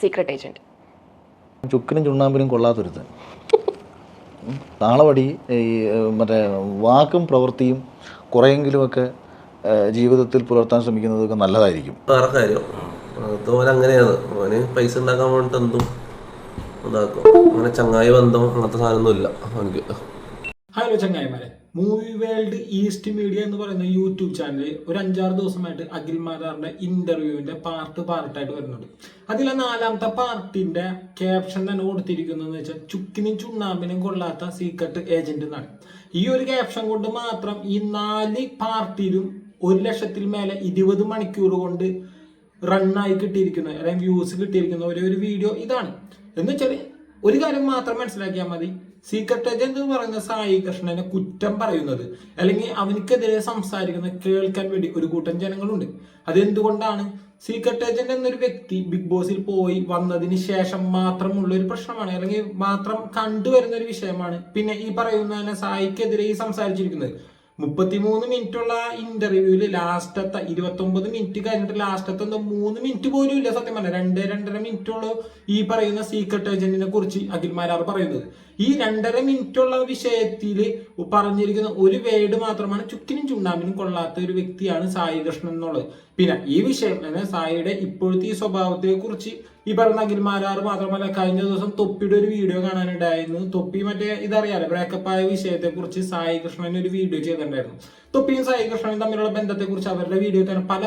Secret agent ചുക്കിനും ചുണ്ണാമ്പിനും കൊള്ളാത്തൊരുത്തൻ. താളവടി ഈ മറ്റേ വാക്കും പ്രവൃത്തിയും കുറെയെങ്കിലുമൊക്കെ ജീവിതത്തിൽ പുലർത്താൻ ശ്രമിക്കുന്നതൊക്കെ നല്ലതായിരിക്കും. വേറെ കാര്യം അതുപോലെ അങ്ങനെയാണ്. അവന് പൈസ ഉണ്ടാക്കാൻ വേണ്ടിട്ട് എന്തും ഇതാക്കും. അങ്ങനെ ചങ്ങായി ബന്ധം അങ്ങനത്തെ സാധനമൊന്നും ഇല്ല അവനക്ക്. ഹലോ ചങ്ങായിമാരെ, മൂവി വേൾഡ് ഈസ്റ്റ് മീഡിയ എന്ന് പറയുന്ന യൂട്യൂബ് ചാനലിൽ ഒരു 5-6 ദിവസമായിട്ട് അഖിൽ മാരാറിന്റെ ഇന്റർവ്യൂവിന്റെ പാർട്ടായിട്ട് വരുന്നുണ്ട്. അതിലെ 4ാമത്തെ പാർട്ടിന്റെ ക്യാപ്ഷൻ തന്നെ കൊടുത്തിരിക്കുന്നതെന്ന് വെച്ചാൽ ചുക്കിനും ചുണ്ണാമ്പിനും കൊള്ളാത്ത സീക്രട്ട് ഏജന്റ് എന്നാണ്. ഈ ഒരു ക്യാപ്ഷൻ കൊണ്ട് മാത്രം ഈ 4 പാർട്ടിയിലും 1,00,000-ൽ മേലെ 20 മണിക്കൂർ കൊണ്ട് റണ്ണായി കിട്ടിയിരിക്കുന്ന അല്ലെങ്കിൽ വ്യൂസ് കിട്ടിയിരിക്കുന്ന ഒരു വീഡിയോ ഇതാണ്. എന്ന് വെച്ചാൽ ഒരു കാര്യം മാത്രം മനസ്സിലാക്കിയാൽ മതി. സീക്രട്ട് ഏജന്റ് എന്ന് പറയുന്ന സായി കൃഷ്ണനെ കുറ്റം പറയുന്നത് അല്ലെങ്കിൽ അവനക്കെതിരെ സംസാരിക്കുന്നത് കേൾക്കാൻ വേണ്ടി ഒരു കൂട്ടം ജനങ്ങളുണ്ട്. അതെന്തുകൊണ്ടാണ്? സീക്രട്ട് ഏജന്റ് എന്നൊരു വ്യക്തി ബിഗ് ബോസിൽ പോയി വന്നതിന് ശേഷം മാത്രമുള്ള ഒരു പ്രശ്നമാണ്, അല്ലെങ്കിൽ മാത്രം കണ്ടുവരുന്ന ഒരു വിഷയമാണ്. പിന്നെ ഈ പറയുന്ന സായിക്കെതിരെ ഈ സംസാരിച്ചിരിക്കുന്നത് 33 മിനിറ്റുള്ള ഇന്റർവ്യൂവിൽ ലാസ്റ്റത്തെ 29 മിനിറ്റ് കഴിഞ്ഞിട്ട് ലാസ്റ്റത്തെ 3 മിനിറ്റ് പോലും ഇല്ല. സത്യം പറഞ്ഞാൽ 2-2.5 മിനിറ്റുള്ള ഈ പറയുന്ന സീക്രട്ട് ഏജന്റിനെ കുറിച്ച് അഖിൽ മാരാർ പറയുന്നത്. ഈ 2.5 മിനിറ്റുള്ള വിഷയത്തിൽ പറഞ്ഞിരിക്കുന്ന ഒരു വേർഡ് മാത്രമാണ് ചുക്കിനും ചുണ്ണാമ്പിനും കൊള്ളാത്ത ഒരു വ്യക്തിയാണ് സായി കൃഷ്ണൻ എന്നുള്ളത്. പിന്നെ ഈ വിഷയം സായിയുടെ ഇപ്പോഴത്തെ ഈ സ്വഭാവത്തെ കുറിച്ച് ഈ പറഞ്ഞ അഖിൽ മാരാർ മാത്രമല്ല, കഴിഞ്ഞ ദിവസം തൊപ്പിയുടെ ഒരു വീഡിയോ കാണാനുണ്ടായിരുന്നു. തൊപ്പി മറ്റേ ഇതറിയാലോ, ബ്രേക്കപ്പ് ആയ വിഷയത്തെ കുറിച്ച് സായി കൃഷ്ണൻ ഒരു വീഡിയോ ചെയ്തിട്ടുണ്ടായിരുന്നു. തൊപ്പിയും സായി കൃഷ്ണനും തമ്മിലുള്ള ബന്ധത്തെ കുറിച്ച് അവരുടെ വീഡിയോ തന്നെ പല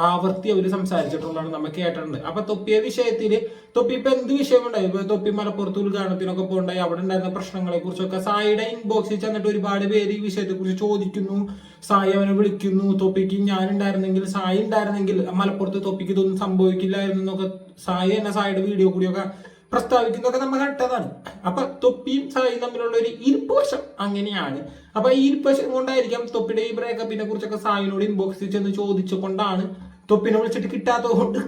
ആവർത്തി അവർ സംസാരിച്ചിട്ടുള്ളതാണ് നമ്മൾ കേട്ടിട്ടുണ്ട്. അപ്പൊ തൊപ്പിയ വിഷയത്തില് തൊപ്പി ഇപ്പൊ എന്ത് വിഷയമുണ്ടായി, ഇപ്പൊ തൊപ്പി മലപ്പുറത്ത് ഉദ്ഘാടനത്തിനൊക്കെ പോകണ്ടായി, അവിടെ ഉണ്ടായിരുന്ന പ്രശ്നങ്ങളെ കുറിച്ചൊക്കെ സായിയുടെ ഇൻബോക്സിൽ ചെന്നിട്ട് ഒരുപാട് പേര് ഈ വിഷയത്തെ കുറിച്ച് ചോദിക്കുന്നു. സായി അവനെ വിളിക്കുന്നു, തൊപ്പിക്ക് ഞാൻ ഉണ്ടായിരുന്നെങ്കിൽ, സായി ഉണ്ടായിരുന്നെങ്കിൽ മലപ്പുറത്ത് തൊപ്പിക്ക് ഇതൊന്നും സംഭവിക്കില്ലായിരുന്നു എന്നൊക്കെ സായി തന്നെ സായിയുടെ വീഡിയോ കൂടിയൊക്കെ പ്രസ്താവിക്കുന്നതൊക്കെ നമ്മൾ കണ്ടതാണ്. അപ്പൊ തൊപ്പിയും സായിയും തമ്മിലുള്ള ഒരു ഇരിപ്പുവശം അങ്ങനെയാണ്. അപ്പൊ ഈ ഇരിപ്പുവശം കൊണ്ടായിരിക്കാം തൊപ്പിയുടെ ഈ ബ്രേക്കപ്പിനെ കുറിച്ചൊക്കെ സായിനോട് ഇൻബോക്സിൽ ചെന്ന് ചോദിച്ചുകൊണ്ടാണ് തൊപ്പിനെ വിളിച്ചിട്ട് കിട്ടാത്തത് കൊണ്ട്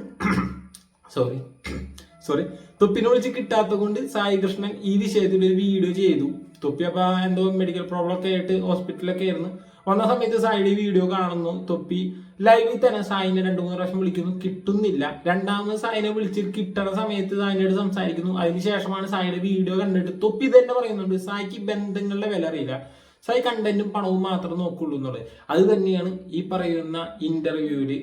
തൊപ്പിനെ വിളിച്ച് കിട്ടാത്തത് കൊണ്ട് സായി കൃഷ്ണൻ ഈ വിഷയത്തിൽ ഒരു വീഡിയോ ചെയ്തു. തൊപ്പി അപ്പൊ എന്തോ മെഡിക്കൽ പ്രോബ്ലം ഒക്കെ ആയിട്ട് ഹോസ്പിറ്റലൊക്കെ ആയിരുന്നു. വന്ന സമയത്ത് സായിയുടെ വീഡിയോ കാണുന്നു. തൊപ്പി ലൈവിൽ തന്നെ സായിനെ 2-3 പ്രാവശ്യം വിളിക്കുന്നു, കിട്ടുന്നില്ല. രണ്ടാമത് സായിനെ വിളിച്ചിട്ട് കിട്ടണ സമയത്ത് സായിനോട് സംസാരിക്കുന്നു. അതിനുശേഷമാണ് സായിയുടെ വീഡിയോ കണ്ടിട്ട് തൊപ്പി തന്നെ പറയുന്നുണ്ട് സായിക്ക് ബന്ധങ്ങളുടെ വില അറിയില്ല, സായി കണ്ടന്റും പണവും മാത്രം നോക്കുള്ളൂ എന്നുള്ളത്. അത് തന്നെയാണ് ഈ പറയുന്ന ഇന്റർവ്യൂവിൽ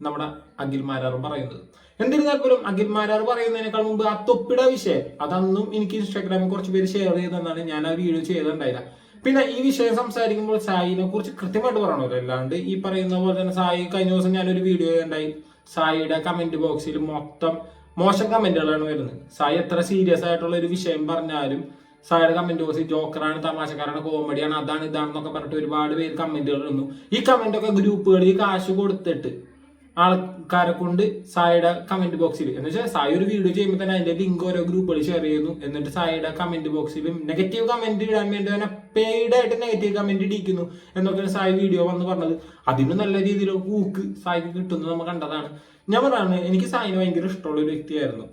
നമ്മുടെ അഖിൽ മാരാർ പറയുന്നത്. എന്നിരുന്നാൽ പോലും അഖിൽ മാരാർ പറയുന്നതിനേക്കാൾ മുമ്പ് ആ തൊപ്പിയുടെ വിഷയം അതന്നും എനിക്ക് ഇൻസ്റ്റാഗ്രാമിൽ കുറച്ച് പേര് ഷെയർ ചെയ്തെന്നാണ്, ഞാൻ ആ വീഡിയോ ചെയ്തിട്ടുണ്ടായില്ല. പിന്നെ ഈ വിഷയം സംസാരിക്കുമ്പോൾ സായിനെ കുറിച്ച് കൃത്യമായിട്ട് പറയണമല്ലോ, അല്ലാണ്ട് ഈ പറയുന്ന പോലെ തന്നെ സായി കഴിഞ്ഞ ദിവസം ഞാനൊരു വീഡിയോ ഉണ്ടായി. സായിയുടെ കമന്റ് ബോക്സിൽ മൊത്തം മോശം കമന്റുകളാണ് വരുന്നത്. സായി എത്ര സീരിയസ് ആയിട്ടുള്ള ഒരു വിഷയം പറഞ്ഞാലും സായിയുടെ കമന്റ് ബോക്സിൽ ജോക്കറാണ്, തമാശക്കാരാണ്, കോമഡിയാണ്, അതാണ് ഇതാണെന്നൊക്കെ പറഞ്ഞിട്ട് ഒരുപാട് പേര് കമന്റുകൾ ഇടുന്നു. ഈ കമന്റൊക്കെ ഗ്രൂപ്പുകളിൽ കാശ് കൊടുത്തിട്ട് ആൾക്കാരെ കൊണ്ട് സായിയുടെ കമന്റ് ബോക്സിൽ, എന്ന് വെച്ചാൽ സായി ഒരു വീഡിയോ ചെയ്യുമ്പോൾ തന്നെ അതിന്റെ ലിങ്ക് ഓരോ ഗ്രൂപ്പുകളിൽ ഷെയർ ചെയ്യുന്നു. എന്നിട്ട് സായിയുടെ കമന്റ് ബോക്സിലും നെഗറ്റീവ് കമന്റ് ഇടാൻ വേണ്ടി തന്നെ പെയ്ഡ് ആയിട്ട് നെഗറ്റീവ് കമന്റ് ഇടിക്കുന്നു എന്നൊക്കെയാണ് സായി വീഡിയോ വന്ന് പറഞ്ഞത്. അതിന് നല്ല രീതിയിൽ ഊക്ക് സായിക്ക് കിട്ടുന്നത് നമ്മൾ കണ്ടതാണ്. ഞാൻ പറയാണ്, എനിക്ക് സായിന് ഭയങ്കര ഇഷ്ടമുള്ള ഒരു വ്യക്തിയായിരുന്നു.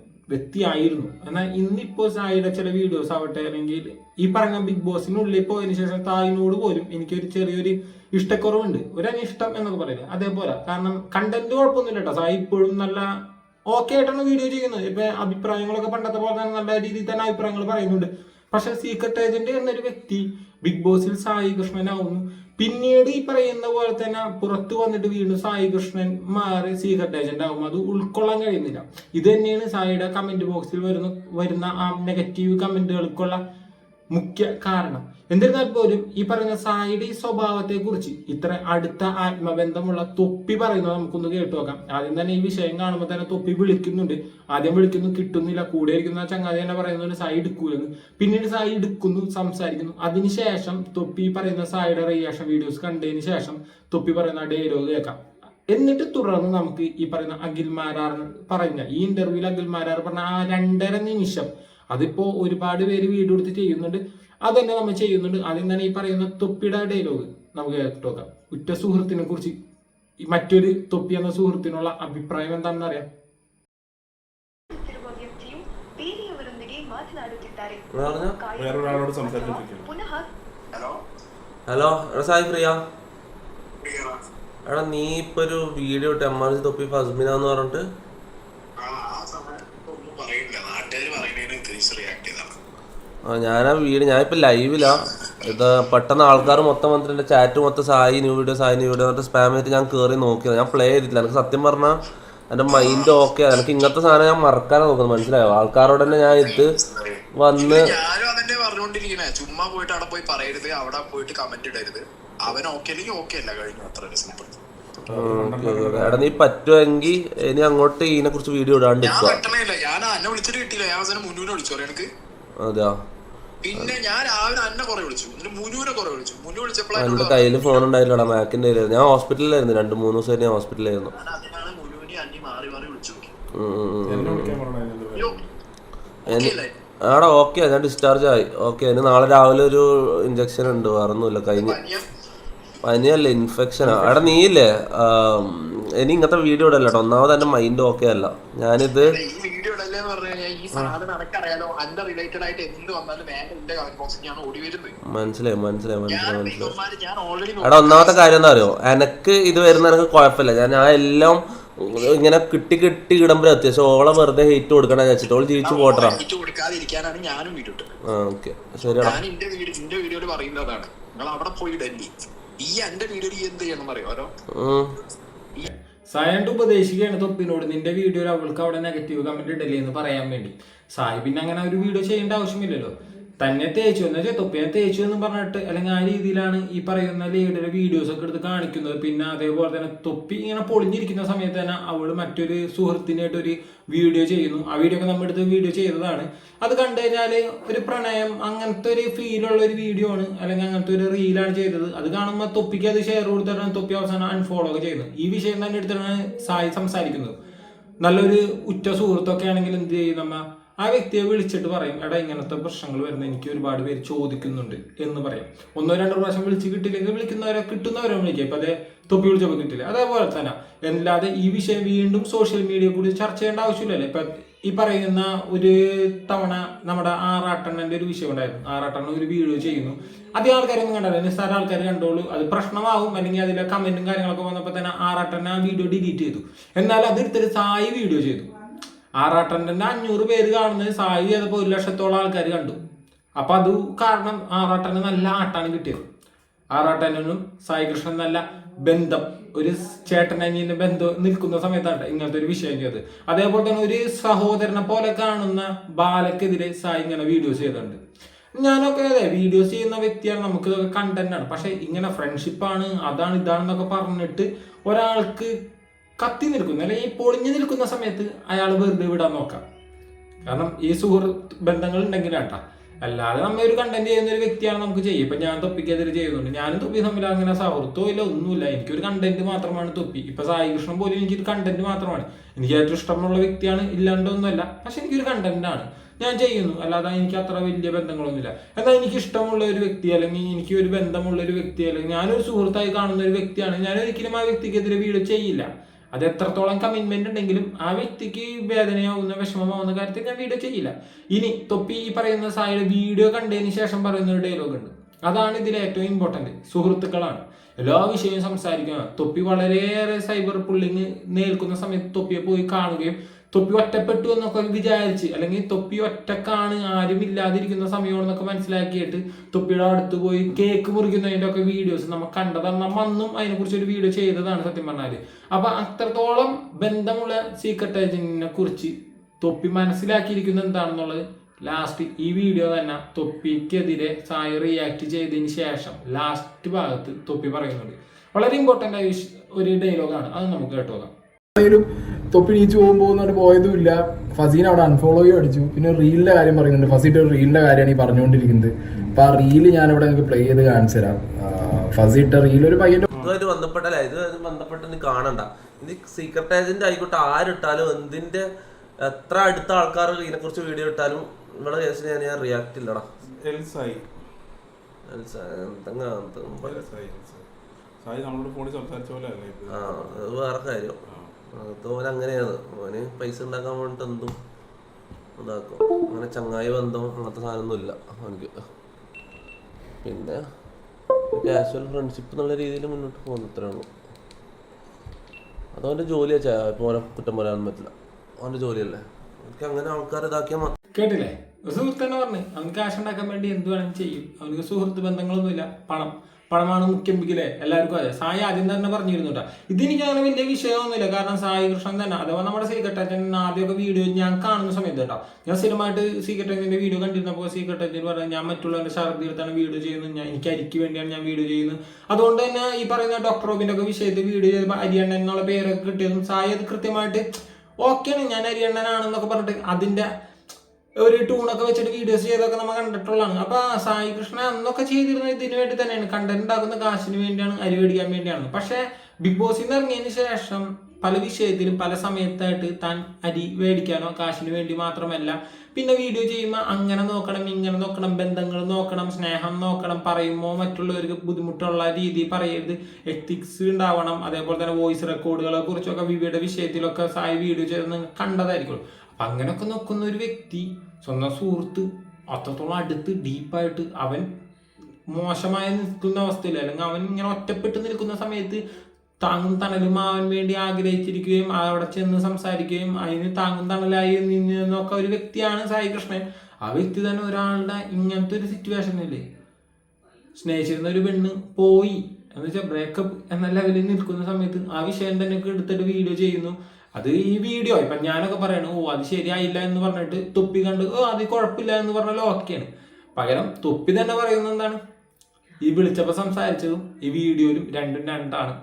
എന്നാൽ ഇന്നിപ്പോ സായിയുടെ ചില വീഡിയോസ് ആവട്ടെ, അല്ലെങ്കിൽ ഈ പറഞ്ഞ ബിഗ് ബോസിനുള്ളിൽ പോയതിനു ശേഷം സായിനോട് പോലും എനിക്കൊരു ചെറിയൊരു ഇഷ്ടക്കുറവുണ്ട്, ഒരു അനിഷ്ടം എന്നൊക്കെ പറയുന്നത്. അതേപോലെ കാരണം കണ്ടന്റ് കുഴപ്പമൊന്നുമില്ല കേട്ടോ, സായി ഇപ്പോഴും നല്ല ഓക്കെ ആയിട്ടാണ് വീഡിയോ ചെയ്യുന്നത്. ഇപ്പൊ അഭിപ്രായങ്ങളൊക്കെ പണ്ടത്തെ പോലെ തന്നെ നല്ല രീതിയിൽ തന്നെ അഭിപ്രായങ്ങൾ പറയുന്നുണ്ട്. പക്ഷെ സീക്രട്ട് ഏജന്റ് എന്നൊരു വ്യക്തി ബിഗ് ബോസിൽ സായി കൃഷ്ണനാവുന്നു. പിന്നീട് ഈ പറയുന്ന പോലെ തന്നെ പുറത്തു വന്നിട്ട് വീണ്ടും സായി കൃഷ്ണൻ മാറി സീക്രട്ട് ഏജന്റ് ആവും. അത് ഉൾക്കൊള്ളാൻ കഴിയുന്നില്ല. ഇത് തന്നെയാണ് സായിയുടെ കമന്റ് ബോക്സിൽ വരുന്ന ആ നെഗറ്റീവ് കമന്റുകൾക്കുള്ള മുഖ്യ കാരണം. എന്നിരുന്നാൽ പോലും ഈ പറയുന്ന സായിയുടെ ഈ സ്വഭാവത്തെ കുറിച്ച് ഇത്ര അടുത്ത ആത്മബന്ധമുള്ള തൊപ്പി പറയുന്നത് നമുക്കൊന്ന് കേട്ടു നോക്കാം. ആദ്യം തന്നെ ഈ വിഷയം കാണുമ്പോൾ തന്നെ തൊപ്പി വിളിക്കുന്നുണ്ട്. ആദ്യം വിളിക്കുന്നു, കിട്ടുന്നില്ല. കൂടെ ഇരിക്കുന്ന ചങ്ങാതി തന്നെ പറയുന്നുണ്ട് സായി എടുക്കൂലെന്ന്. പിന്നീട് സായി എടുക്കുന്നു, സംസാരിക്കുന്നു. അതിനുശേഷം തൊപ്പി പറയുന്ന സായിയുടെ റിയാക്ഷൻ വീഡിയോസ് കണ്ടതിന് ശേഷം തൊപ്പി പറയുന്ന ഡയലോഗ് കേൾക്കാം. എന്നിട്ട് തുടർന്ന് നമുക്ക് ഈ പറയുന്ന അഖിൽ മാരാർ പറഞ്ഞ ഈ ഇന്റർവ്യൂവിൽ അഖിൽ മാരാർ പറഞ്ഞ ആ 2.5 നിമിഷം, അതിപ്പോ ഒരുപാട് പേര് വീഡിയോ എടുത്ത് ചെയ്യുന്നുണ്ട്, അത് തന്നെ നമ്മൾ ചെയ്യുന്നുണ്ട്. ആദ്യം തന്നെ ഈ പറയുന്ന തൊപ്പിയുടെ ഡയലോഗ് നമുക്ക് കേട്ടോക്കാം. ഉറ്റ സുഹൃത്തിനെ കുറിച്ച് മറ്റൊരു തൊപ്പി എന്ന സുഹൃത്തിനുള്ള അഭിപ്രായം എന്താണെന്ന് അറിയാം. ഹലോ സായി പ്രിയ, എടാ നീ ഇപ്പൊ ഒരു വീഡിയോ ഇട്ട് എംആർജി തൊപ്പി ഫസ്മിന എന്ന് പറഞ്ഞിട്ട് ഞാൻ ആ വീഡിയോ ഞാനിപ്പോൾ ലൈവിലാ ഇത് പെട്ടെന്ന് ആൾക്കാർ മൊത്തം വന്നിട്ട് എൻ്റെ ചാറ്റ് മൊത്തം സായി ന്യൂ വീഡിയോ എന്നിട്ട് സ്പാം ചെയ്തിട്ട് ഞാൻ കയറി നോക്കിയത്. ഞാൻ പ്ലേ ചെയ്തിട്ടില്ല. എനിക്ക് സത്യം പറഞ്ഞാൽ എൻ്റെ മൈൻഡ് ഓക്കെ ആണ്. എനിക്ക് ഇങ്ങനത്തെ സാധനം ഞാൻ മറക്കാനാണ് നോക്കുന്നത്. മനസ്സിലായോ? ആൾക്കാരോട് തന്നെ ഞാൻ ഇത് വന്ന് ചുമ്മാ പോയിട്ട് അവിടെ പോയി പറയരുത്, അവിടെ പോയിട്ട് കമന്റ് ഇടരുത്. അവൻ ഓക്കെ അല്ലെങ്കിൽ ഓക്കെ അല്ല, കഴിഞ്ഞു. അത്ര സിമ്പിൾ. എടാ നീ പറ്റുമെങ്കിൽ ഇനി അങ്ങോട്ട് ഇതിനെ കുറിച്ച് വീഡിയോ ഇടാണ്ടിരിക്കുക. ഞാൻ എന്നെ വിളിച്ചിട്ട് കിട്ടിയില്ല. ഞാൻ അവസാനം മുന്നൂനെ വിളിച്ചു എനിക്ക്. അതെയോ? പിന്നെ ഞാൻ രാവിലെ അന്നെ കുറെ വിളിച്ചു, മുന്നൂനെ കുറെ വിളിച്ചു. മുന്നു വിളിച്ചപ്പോഴാണ് എന്റെ കയ്യിൽ ഫോൺ ഉണ്ടായില്ലടാ, മാക്കിന്റെ കയ്യിലായിരുന്നു. ഞാൻ ഹോസ്പിറ്റലിലായിരുന്നു 2-3 ദിവസമായിട്ട് ഞാൻ ഹോസ്പിറ്റലിലായിരുന്നു. ആടാ ഓക്കെ, ഞാൻ ഡിസ്ചാർജ് ആയി. ഓക്കെ, ഇനി നാളെ രാവിലെ ഒരു ഇഞ്ചക്ഷൻ ഉണ്ട്. വേറൊന്നുമില്ല, കഴിഞ്ഞു. പനിയല്ല, ഇൻഫെക്ഷനാ. എടാ നീയില്ലേ ഇനി ഇങ്ങനത്തെ വീഡിയോ ഇടല്ലോ കേട്ടോ. ഒന്നാമത് എന്റെ മൈൻഡ് ഓക്കെ അല്ല. ഞാനിത് മനസ്സിലായി. എടാ ഒന്നാമത്തെ കാര്യം എന്താ അറിയോ, എനക്ക് ഇത് വരുന്ന എനിക്ക് കുഴപ്പമില്ല. ഞാൻ എല്ലാം ഇങ്ങനെ കിട്ടി ഇടുമ്പോ അത്യാവശ്യം ഓളെ വെറുതെ ഹേറ്റ് കൊടുക്കണ വെച്ചിട്ട് ഓള് ജീവിച്ചു പോട്ടാ. ഓക്കെ ശരിയാടാ. സായണ്ട് ഉപദേശിക്കുകയാണ് തൊപ്പിനോട്, നിന്റെ വീഡിയോയിൽ അവൾക്ക് അവിടെ നെഗറ്റീവ് കമന്റ് ഇടല്ലേ എന്ന് പറയാൻ വേണ്ടി. സായി പിന്നെ അങ്ങനെ ഒരു വീഡിയോ ചെയ്യേണ്ട ആവശ്യമില്ലല്ലോ. തന്നെ തേച്ചു എന്ന് വെച്ചാൽ തൊപ്പിനെ തേച്ചു എന്ന് പറഞ്ഞിട്ട് അല്ലെങ്കിൽ ആ രീതിയിലാണ് ഈ പറയുന്ന ലേഡിയുടെ വീഡിയോസ് ഒക്കെ എടുത്ത് കാണിക്കുന്നത്. പിന്നെ അതേപോലെ തന്നെ തൊപ്പി ഇങ്ങനെ പൊളിഞ്ഞിരിക്കുന്ന സമയത്ത് തന്നെ അവള് മറ്റൊരു സുഹൃത്തിനായിട്ട് ഒരു വീഡിയോ ചെയ്യുന്നു. ആ വീഡിയോ ഒക്കെ നമ്മുടെ അടുത്ത് വീഡിയോ ചെയ്തതാണ്. അത് കണ്ടു കഴിഞ്ഞാൽ ഒരു പ്രണയം അങ്ങനത്തെ ഒരു ഫീലുള്ള ഒരു വീഡിയോ ആണ്, അല്ലെങ്കിൽ അങ്ങനത്തെ ഒരു റീലാണ് ചെയ്തത്. അത് കാണുമ്പോൾ തൊപ്പിക്ക് അത് ഷെയർ കൊടുത്തിട്ടാണ് തൊപ്പി അവസാനം അൺഫോളോ ഒക്കെ ചെയ്യുന്നത്. ഈ വിഷയം തന്നെ എടുത്തിട്ടാണ് സായി സംസാരിക്കുന്നത്. നല്ലൊരു ഉറ്റ സുഹൃത്തൊക്കെ ആണെങ്കിൽ എന്ത് ചെയ്യും, നമ്മ ആ വ്യക്തിയെ വിളിച്ചിട്ട് പറയും, എടാ ഇങ്ങനത്തെ പ്രശ്നങ്ങൾ വരുന്നത് എനിക്ക് ഒരുപാട് പേര് ചോദിക്കുന്നുണ്ട് എന്ന് പറയും. 1-2 പ്രാവശ്യം വിളിച്ച് കിട്ടില്ലെങ്കിൽ കിട്ടുന്നവരെ വിളിക്കുക. ഇപ്പൊ അതേ തൊപ്പി വിളിച്ചപ്പോൾ കിട്ടില്ല. അതേപോലെ തന്നെ അല്ലാതെ ഈ വിഷയം വീണ്ടും സോഷ്യൽ മീഡിയ കൂടി ചർച്ച ചെയ്യേണ്ട ആവശ്യമില്ലല്ലോ. ഇപ്പൊ ഈ പറയുന്ന ഒരു തവണ നമ്മുടെ ആറാട്ടണ്ണന്റെ ഒരു വിഷയം ഉണ്ടായിരുന്നു. ആറാട്ടണ്ണ ഒരു വീഡിയോ ചെയ്യുന്നു, അധികം ആൾക്കാരൊന്നും കണ്ടല്ലോ, നിസ്സാര ആൾക്കാർ കണ്ടോളൂ. അത് പ്രശ്നമാവും, അല്ലെങ്കിൽ അതിലെ കമന്റും കാര്യങ്ങളൊക്കെ വന്നപ്പോൾ തന്നെ ആറാട്ടണ്ണ ആ വീഡിയോ ഡിലീറ്റ് ചെയ്തു. എന്നാൽ അതെടുത്തിട്ട് സായി വീഡിയോ ചെയ്തു. ആറാട്ടണ്ണന്റെ 500 പേര് കാണുന്നത് സായി ചെയ്തപ്പോൾ 1 ലക്ഷത്തോളം ആൾക്കാർ കണ്ടു. അപ്പൊ അത് കാരണം ആറാട്ടന് നല്ല ആട്ടാണ് കിട്ടിയത്. ആറാട്ടനും സായി കൃഷ്ണൻ നല്ല ബന്ധം, ഒരു ചേട്ടനനിയന്റെ ബന്ധം നിൽക്കുന്ന സമയത്താണ് ഇങ്ങനത്തെ ഒരു വിഷയം ചെയ്തത്. അതേപോലെ തന്നെ ഒരു സഹോദരനെ പോലെ കാണുന്ന ബാലക്കെതിരെ സായി ഇങ്ങനെ വീഡിയോസ് ചെയ്തിട്ടുണ്ട്. ഞാനൊക്കെ അതെ വീഡിയോസ് ചെയ്യുന്ന വ്യക്തിയാണ്, നമുക്ക് ഇതൊക്കെ കണ്ടന്റ് ആണ്. പക്ഷെ ഇങ്ങനെ ഫ്രണ്ട്ഷിപ്പാണ് അതാണ് ഇതാണെന്നൊക്കെ പറഞ്ഞിട്ട് ഒരാൾക്ക് കത്തി നിൽക്കുന്ന അല്ലെങ്കിൽ ഈ പൊളിഞ്ഞു നിൽക്കുന്ന സമയത്ത് അയാൾ വെറുതെ വിടാൻ നോക്കാം. കാരണം ഈ സുഹൃത്ത് ബന്ധങ്ങൾ ഉണ്ടെങ്കിലാട്ടാ. അല്ലാതെ നമ്മ ഒരു കണ്ടന്റ് ചെയ്യുന്ന ഒരു വ്യക്തിയാണ് നമുക്ക് ചെയ്യും. ഇപ്പൊ ഞാൻ തൊപ്പിക്കെതിരെ ചെയ്യുന്നുണ്ട്, ഞാനും തൊപ്പി തമ്മിൽ അങ്ങനെ സൗഹൃദമോ ഇല്ല, ഒന്നുമില്ല. എനിക്കൊരു കണ്ടന്റ് മാത്രമാണ് തൊപ്പി. ഇപ്പൊ സായി കൃഷ്ണൻ പോലും എനിക്കൊരു കണ്ടന്റ് മാത്രമാണ്. എനിക്ക് ഏറ്റവും ഇഷ്ടമുള്ള വ്യക്തിയാണ്, ഇല്ലാണ്ടൊന്നുമല്ല. പക്ഷെ എനിക്കൊരു കണ്ടന്റ് ആണ്, ഞാൻ ചെയ്യുന്നു. അല്ലാതെ എനിക്ക് അത്ര വലിയ ബന്ധങ്ങളൊന്നുമില്ല. എന്നാൽ എനിക്ക് ഇഷ്ടമുള്ള ഒരു വ്യക്തി അല്ലെങ്കിൽ എനിക്ക് ഒരു ബന്ധമുള്ള ഒരു വ്യക്തി അല്ലെങ്കിൽ ഞാനൊരു സുഹൃത്തായി കാണുന്ന ഒരു വ്യക്തിയാണ്, ഞാൻ ഒരിക്കലും ആ വ്യക്തിക്കെതിരെ വീഡിയോ ചെയ്യില്ല. അത് എത്രത്തോളം കമ്മിറ്റ്മെന്റ് ഉണ്ടെങ്കിലും ആ വ്യക്തിക്ക് വേദനയാവുന്ന വിഷമമാവുന്ന കാര്യത്തിൽ ഞാൻ വീഡിയോ ചെയ്യില്ല. ഇനി തൊപ്പി ഈ പറയുന്ന സായിയുടെ വീഡിയോ കണ്ടതിന് ശേഷം പറയുന്ന ഒരു ഡയലോഗ് ഉണ്ട്, അതാണ് ഇതിൽ ഏറ്റവും ഇമ്പോർട്ടന്റ്. സുഹൃത്തുക്കളാണ്, എല്ലാ വിഷയവും സംസാരിക്കുക. തൊപ്പി വളരെയേറെ സൈബർ പുള്ളിങ് നേൽക്കുന്ന സമയത്ത് തൊപ്പിയെ പോയി കാണുകയും തൊപ്പി ഒറ്റപ്പെട്ടു എന്നൊക്കെ വിചാരിച്ച്, അല്ലെങ്കിൽ തൊപ്പി ഒറ്റക്കാണ് ആരും ഇല്ലാതിരിക്കുന്ന സമയമാണെന്നൊക്കെ മനസ്സിലാക്കിയിട്ട് തൊപ്പിയുടെ അടുത്ത് പോയി കേക്ക് മുറിക്കുന്നതിൻ്റെ ഒക്കെ വീഡിയോസ് നമ്മൾ കണ്ടതാണ്. നമ്മൾ അന്നും അതിനെക്കുറിച്ച് ഒരു വീഡിയോ ചെയ്തതാണ് സത്യം പറഞ്ഞാൽ. അപ്പൊ അത്രത്തോളം ബന്ധമുള്ള സീക്രട്ട് ഏജന്റിനെ കുറിച്ച് തൊപ്പി മനസ്സിലാക്കിയിരിക്കുന്നത് എന്താണെന്നുള്ളത് ലാസ്റ്റ് ഈ വീഡിയോ തന്നെ തൊപ്പിക്കെതിരെ സായി റിയാക്ട് ചെയ്തതിന് ശേഷം ലാസ്റ്റ് ഭാഗത്ത് തൊപ്പി പറയുന്നുണ്ട്. വളരെ ഇമ്പോർട്ടൻ്റ് ആയ ഒരു ഡയലോഗാണ്, അത് നമുക്ക് കേട്ടോക്കാം. തൊപ്പി നീച്ച് പോകുമ്പോൾ പോയതും ഇല്ല. ഫസീൻ അവിടെ അൺഫോളോയും അടിച്ചു. പിന്നെ റീലിന്റെ കാര്യം പറയുന്നുണ്ട്. ഫസീന്റെ ഒരു റീലിന്റെ കാര്യമാണ് ഈ പറഞ്ഞുകൊണ്ടിരിക്കുന്നത്. അപ്പൊ ആ റീല് ഞാനിവിടെ നിങ്ങൾക്ക് പ്ലേ ചെയ്ത് കാണിച്ചു തരാം. ഫസീട്ട റീൽ ഒരു പയ്യന്റെ ഇതുമായിട്ട് ബന്ധപ്പെട്ടല്ല, ഇത് ബന്ധപ്പെട്ട് കാണണ്ട. ഇത് സീക്രട്ട് ഏജന്റ് ആയിക്കോട്ടെ, ആരിട്ടാലും എന്തിന്റെ എത്ര അടുത്ത ആൾക്കാർ ഇതിനെക്കുറിച്ച് വീഡിയോ ഇട്ടാലും നിങ്ങളുടെ കേസിന് ഞാൻ റിയാക്ട് ഇല്ലടാ. അത് വേറെ കാര്യം. അതുപോലെ അങ്ങനെയാണ് ഓന് പൈസ ഉണ്ടാക്കാൻ വേണ്ടിട്ട് എന്തും ഇതാക്കും. അങ്ങനെ ചങ്ങായി ബന്ധം അങ്ങനത്തെ സാധനമൊന്നുമില്ല അവനക്ക്. പിന്നെ കാഷ്വൽ ഫ്രണ്ട്ഷിപ്പ് എന്നുള്ള രീതിയിൽ മുന്നോട്ട് പോകുന്നു, ഇത്രേ ഉള്ളൂ. അതവൻ്റെ ജോലിയാ. ഇപ്പോൾ ഓരോ കുറ്റം പറയാനൊന്നും പറ്റില്ല, അവൻ്റെ ജോലിയല്ലേ. എനിക്ക് അങ്ങനെ ആൾക്കാർ ഇതാക്കിയാൽ കേട്ടില്ലേ? സുഹൃത്ത് തന്നെ പറഞ്ഞു അവന് കാശ് ഉണ്ടാക്കാൻ വേണ്ടി എന്ത് വേണമെങ്കിലും ചെയ്യും. അവനക്ക് സുഹൃത്ത് ബന്ധങ്ങളൊന്നുമില്ല, പണമാണ് മുഖ്യമ്പിക്കില്ലേ എല്ലാവർക്കും. അതെ, സായി ആദ്യം തന്നെ പറഞ്ഞിരുന്നു കേട്ടോ. ഇതെനിക്ക് അങ്ങനെ വലിയ വിഷയമൊന്നുമില്ല. കാരണം സായി കൃഷ്ണൻ തന്നെ അഥവാ നമ്മുടെ സീക്രട്ട് ഏജന്റ് ആദ്യമൊക്കെ വീഡിയോ ഞാൻ കാണുന്ന സമയത്ത് കേട്ടോ, ഞാൻ സ്ഥിരമായിട്ട് സീക്രട്ട് ഏജന്റിന്റെ വീഡിയോ കണ്ടിരുന്നപ്പോൾ സീക്രട്ട് ഏജന്റ് പറഞ്ഞാൽ ഞാൻ മറ്റുള്ളവരുടെ ഛർദ്ദി എടുത്താണ് വീഡിയോ ചെയ്യുന്നത്, എനിക്ക് അരിക്ക് വേണ്ടിയാണ് ഞാൻ വീഡിയോ ചെയ്യുന്നത്. അതുകൊണ്ട് തന്നെ ഈ പറയുന്ന ഡോക്ടർ റോബിന്റെ ഒക്കെ വിഷയത്തിൽ വീഡിയോ ചെയ്തപ്പോൾ അരിയണ്ണൻ എന്നുള്ള പേരൊക്കെ കിട്ടിയതും സായി അത് കൃത്യമായിട്ട് ഓക്കെയാണ്, ഞാൻ അരിയണ്ണനാണെന്നൊക്കെ പറഞ്ഞിട്ട് അതിന്റെ ഒരു ടൂണൊക്കെ വെച്ചിട്ട് വീഡിയോസ് ചെയ്തൊക്കെ നമ്മൾ കണ്ടിട്ടുള്ളതാണ്. അപ്പൊ സായി കൃഷ്ണ അന്നൊക്കെ ചെയ്തിരുന്നത് ഇതിനു വേണ്ടി തന്നെയാണ്, കണ്ടന്റ് ഉണ്ടാക്കുന്ന കാശിന് വേണ്ടിയാണ്, അരി മേടിക്കാൻ വേണ്ടിയാണ്. പക്ഷെ ബിഗ് ബോസിൽ നിന്ന് ഇറങ്ങിയതിന് ശേഷം പല വിഷയത്തിലും പല സമയത്തായിട്ട് താൻ അരി മേടിക്കാനോ കാശിന് വേണ്ടി മാത്രമല്ല, പിന്നെ വീഡിയോ ചെയ്യുമ്പോൾ അങ്ങനെ നോക്കണം ഇങ്ങനെ നോക്കണം, ബന്ധങ്ങൾ നോക്കണം, സ്നേഹം നോക്കണം, പറയുമ്പോൾ മറ്റുള്ളവർക്ക് ബുദ്ധിമുട്ടുള്ള രീതി പറയരുത്, എത്തിക്സ് ഉണ്ടാവണം. അതേപോലെ തന്നെ വോയിസ് റെക്കോർഡുകളെ കുറിച്ചൊക്കെ വിവിയുടെ വിഷയത്തിലൊക്കെ സായി വീഡിയോ ചെയ്ത് കണ്ടതായിരിക്കും. അപ്പൊ അങ്ങനെയൊക്കെ നോക്കുന്ന ഒരു വ്യക്തി, സ്വന്തം സുഹൃത്ത് അത്രത്തോളം അടുത്ത് ഡീപ്പായിട്ട് അവൻ മോശമായി നിൽക്കുന്ന അവസ്ഥയിൽ, അല്ലെങ്കിൽ അവൻ ഇങ്ങനെ ഒറ്റപ്പെട്ട് നിൽക്കുന്ന സമയത്ത് താങ്ങും തണലും ആവാൻ വേണ്ടി ആഗ്രഹിച്ചിരിക്കുകയും അവിടെ ചെന്ന് സംസാരിക്കുകയും അതിന് താങ്ങും തണലായി നിന്നൊക്കെ ഒരു വ്യക്തിയാണ് സായി കൃഷ്ണൻ. ആ വ്യക്തി തന്നെ ഒരാളുടെ ഇങ്ങനത്തെ ഒരു സിറ്റുവേഷനില്ലേ, സ്നേഹിച്ചിരുന്ന ഒരു പെണ്ണ് പോയി എന്ന് വെച്ചാൽ ബ്രേക്കപ്പ് എന്ന ലെവലിൽ നിൽക്കുന്ന സമയത്ത് ആ വിഷയം തന്നെ എടുത്തിട്ട് വീഡിയോ ചെയ്യുന്നു. അത് ഈ വീഡിയോ ഇപ്പൊ ഞാനൊക്കെ പറയണു അത് ശരിയായില്ല എന്ന് പറഞ്ഞിട്ട് തൊപ്പി കണ്ട് അത് കുഴപ്പമില്ല എന്ന് പറഞ്ഞാൽ ഓക്കെയാണ്. പകരം തൊപ്പി തന്നെ പറയുന്നത് എന്താണ്, ഈ വിളിച്ചപ്പോൾ സംസാരിച്ചതും ഈ വീഡിയോയിലും രണ്ടും രണ്ടാണ്.